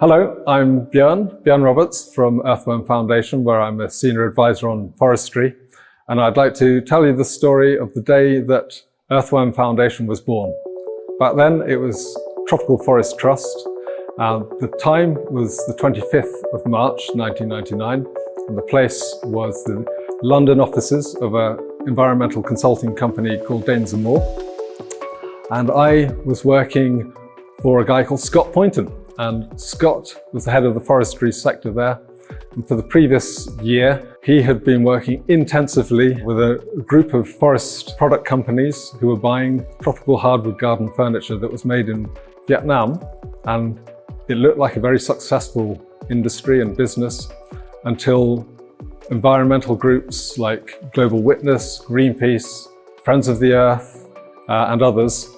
Hello, I'm Bjorn Roberts from Earthworm Foundation, where I'm a senior advisor on forestry. And I'd like to tell you the story of the day that Earthworm Foundation was born. Back then, it was Tropical Forest Trust. The time was the 25th of March, 1999, and the place was the London offices of an environmental consulting company called Danes & Moore. And I was working for a guy called Scott Poynton. And Scott was the head of the forestry sector there. And for the previous year, he had been working intensively with a group of forest product companies who were buying tropical hardwood garden furniture that was made in Vietnam. And it looked like a very successful industry and business until environmental groups like Global Witness, Greenpeace, Friends of the Earth, and others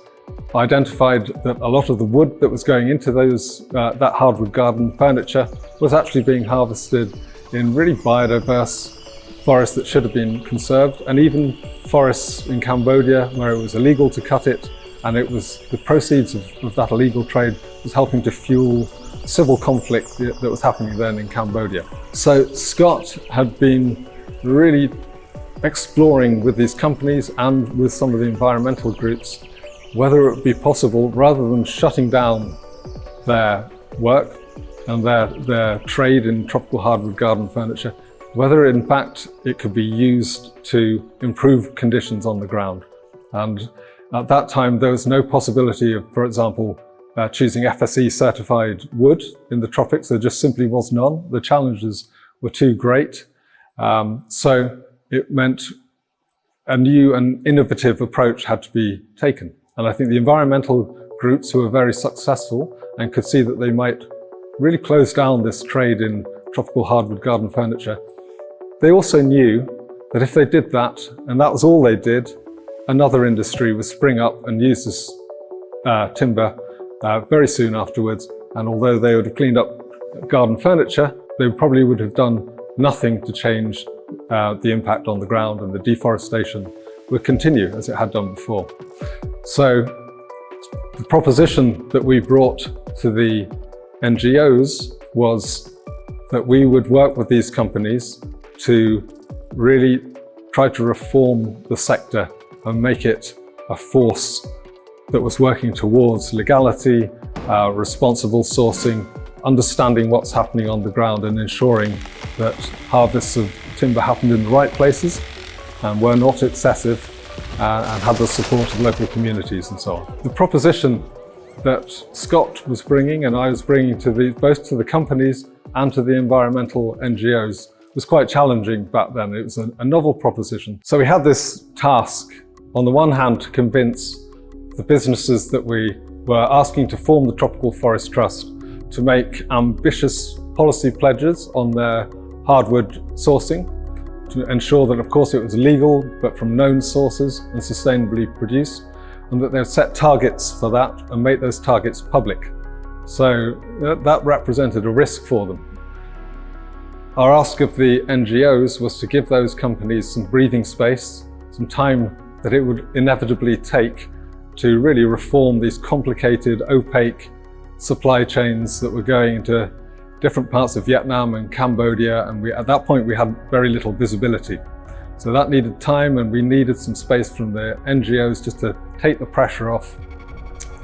identified that a lot of the wood that was going into that hardwood garden furniture was actually being harvested in really biodiverse forests that should have been conserved, and even forests in Cambodia where it was illegal to cut it, and it was the proceeds of that illegal trade was helping to fuel civil conflict that was happening then in Cambodia. So Scott had been really exploring with these companies and with some of the environmental groups whether it would be possible, rather than shutting down their work and their trade in tropical hardwood garden furniture, whether in fact it could be used to improve conditions on the ground. And at that time, there was no possibility of, for example, choosing FSC certified wood in the tropics. There just simply was none. The challenges were too great. So it meant a new and innovative approach had to be taken. And I think the environmental groups who were very successful and could see that they might really close down this trade in tropical hardwood garden furniture, they also knew that if they did that, and that was all they did, another industry would spring up and use this timber very soon afterwards. And although they would have cleaned up garden furniture, they probably would have done nothing to change the impact on the ground, and the deforestation would continue as it had done before. So the proposition that we brought to the NGOs was that we would work with these companies to really try to reform the sector and make it a force that was working towards legality, responsible sourcing, understanding what's happening on the ground, and ensuring that harvests of timber happened in the right places and were not excessive, and had the support of local communities and so on. The proposition that Scott was bringing and I was bringing both to the companies and to the environmental NGOs was quite challenging back then. It was a novel proposition. So we had this task, on the one hand, to convince the businesses that we were asking to form the Tropical Forest Trust to make ambitious policy pledges on their hardwood sourcing, to ensure that, of course, it was legal, but from known sources and sustainably produced, and that they'd set targets for that and make those targets public. So that represented a risk for them. Our ask of the NGOs was to give those companies some breathing space, some time that it would inevitably take to really reform these complicated, opaque supply chains that were going into different parts of Vietnam and Cambodia, and at that point we had very little visibility. So that needed time, and we needed some space from the NGOs just to take the pressure off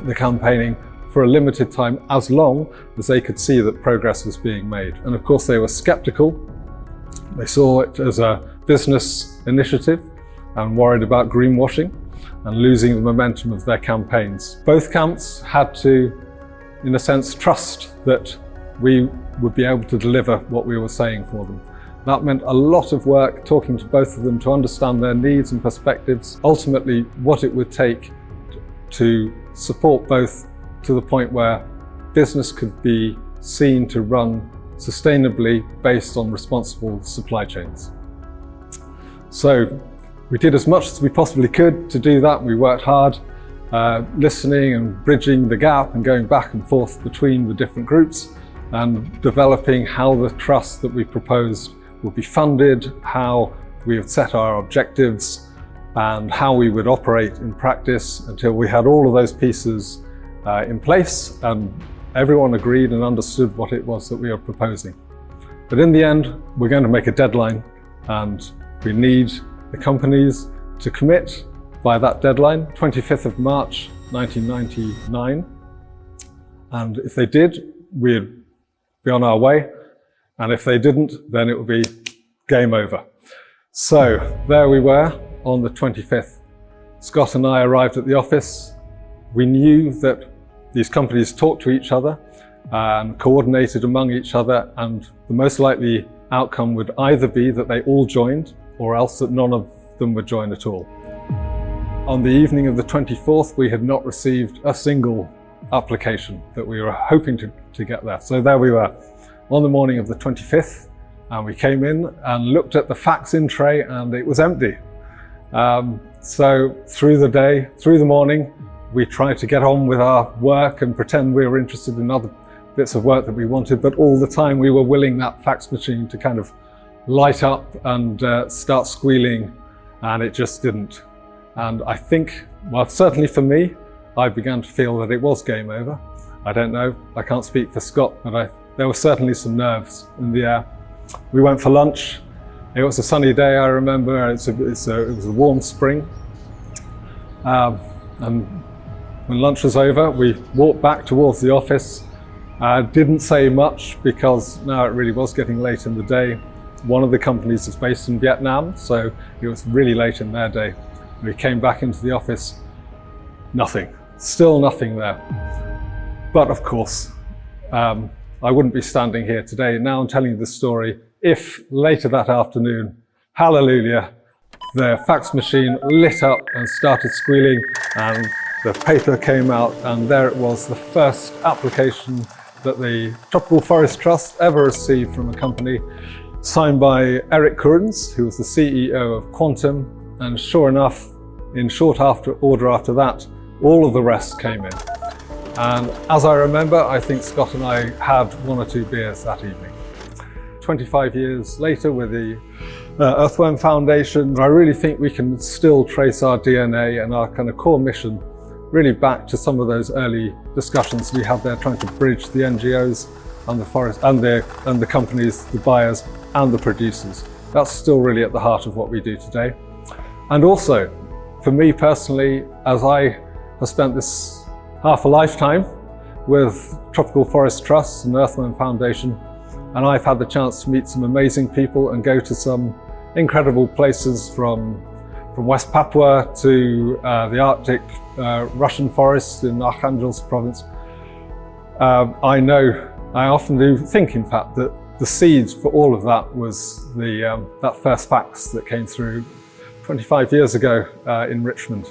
the campaigning for a limited time, as long as they could see that progress was being made. And of course they were skeptical. They saw it as a business initiative and worried about greenwashing and losing the momentum of their campaigns. Both camps had to, in a sense, trust that we would be able to deliver what we were saying for them. That meant a lot of work talking to both of them to understand their needs and perspectives, ultimately what it would take to support both to the point where business could be seen to run sustainably based on responsible supply chains. So we did as much as we possibly could to do that. We worked hard, listening and bridging the gap and going back and forth between the different groups and developing how the trust that we proposed would be funded, how we would set our objectives, and how we would operate in practice until we had all of those pieces in place and everyone agreed and understood what it was that we were proposing. But in the end, we're going to make a deadline, and we need the companies to commit by that deadline, 25th of March 1999. And if they did, we'd be on our way. And if they didn't, then it would be game over. So there we were on the 25th. Scott and I arrived at the office. We knew that these companies talked to each other and coordinated among each other, and the most likely outcome would either be that they all joined or else that none of them would join at all. On the evening of the 24th, we had not received a single application that we were hoping to get there. So there we were on the morning of the 25th, and we came in and looked at the fax in tray and it was empty. So through the day, through the morning, we tried to get on with our work and pretend we were interested in other bits of work that we wanted, but all the time we were willing that fax machine to kind of light up and start squealing, and it just didn't. And I think, well, certainly for me, I began to feel that it was game over. I don't know, I can't speak for Scott, but there were certainly some nerves in the air. We went for lunch. It was a sunny day, I remember. It was a warm spring. And when lunch was over, we walked back towards the office. Didn't say much because now it really was getting late in the day. One of the companies is based in Vietnam, so it was really late in their day. We came back into the office, nothing, still nothing there. But of course, I wouldn't be standing here today now and telling you this story if later that afternoon, hallelujah, the fax machine lit up and started squealing and the paper came out, and there it was, the first application that the Tropical Forest Trust ever received from a company, signed by Eric Currens, who was the CEO of Quantum. And sure enough, in short order after that, all of the rest came in. And as I remember, I think Scott and I had 1 or 2 beers that evening. 25 years later with the Earthworm Foundation, I really think we can still trace our DNA and our kind of core mission really back to some of those early discussions we had there, trying to bridge the NGOs and the forest and the companies, the buyers and the producers. That's still really at the heart of what we do today. And also, for me personally, as I have spent this half a lifetime with Tropical Forest Trust and Earthworm Foundation, and I've had the chance to meet some amazing people and go to some incredible places from West Papua to the Arctic Russian forest in Arkhangelsk province. I often do think, in fact, that the seeds for all of that was that first fax that came through 25 years ago in Richmond.